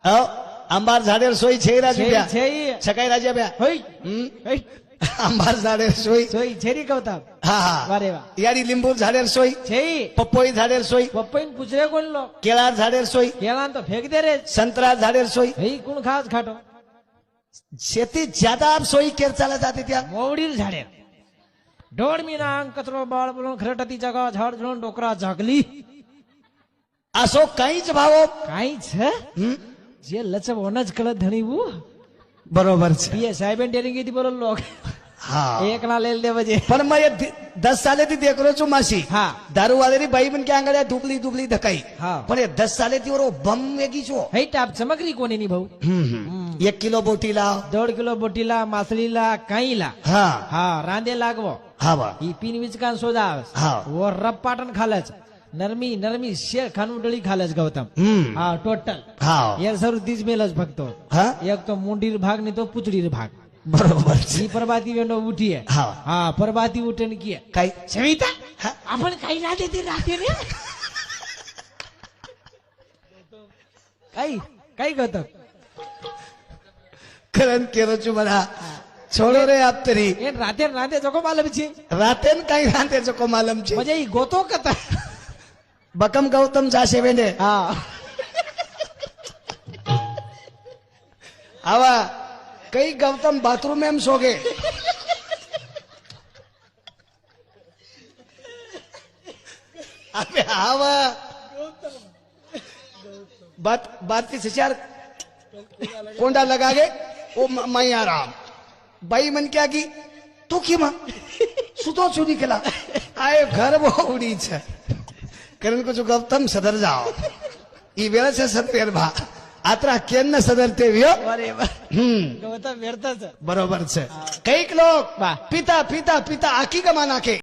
आंबार झाडेर सोयी छे राजूब्या छे छकाई राजाब्या होय होय आंबार झाडेर सोयी सोय छेरी कवता हा वारे वा यारी लिंबू झाडेर सोयी छे पप्पोई झाडेर सोयी पप्पईन पूछरे कोण लो केळार झाडेर सोयी केळान तो फेक दे रे संतरा झाडेर सोयी हई कोण खास खाटो शेती ज्यादा सोयी केर चालत जाते त्या मोवडील झाडे ढोड मीना कचरो बाळ बोलून खरटती जगा झाड झुळून डोकरा झागली असो काहीच भाव काहीच जे लचब होणच कळत धणी वो बरोबर छे ये साहेब डेरिंग येती बोल लोक हाँ एक ना लेल दे बजे पण मैं 10 साले थी देख रो छू मासी हाँ दारू वाले री बाई बन के आंगड़े दुबली दुबली धकाई हाँ पण ये 10 साले थी और बम वेगी छो हई टाप चमकरी कोणी नी भाऊ 1 किलो बोटी लाव 1.5 किलो बोटीला मासळीला काईला हा हा रांदे लागवो हा बा ही पिन विचकान सोजा हा. वो रब पाटन खालच नरमी नरमी शेर खानुडळी खालच गौतम हा टोटल हा यार सर तीच मेलच फक्त हा एक तो मुंडीर भाग नहीं तो पुतळीर भाग बरोबर छे ही परबाती वेंडो उठी है हा हा परबाती उठन की काय सविता हा? आपण काही राहते ते राहते रे काही गौतम करण केरो छू बड़ा छोड़ो रे आप तेरी ए राते राते जको मालम छी रातेन काही राते जो को मालूम छे म्हणजे ही गोतो कता बकम गौतम जाशे वेंडे हा आवा कई गौतम बाथरूम में हम सो गए अबे आवा बात की सचार कोंडा लगा गए ओ मैं आराम बाई मन क्या की तू की मां सुतो चुरी केला आए घर वो उड़ी छे करण को जो गौतम सदर जाओ ई वेळा से सदर भा आत्रा केन सदरते व्यो अरे गौतम व्यर्थच बरोबर छे कईक लोग वाह. पिता पिता पिता आखी गमा नाखे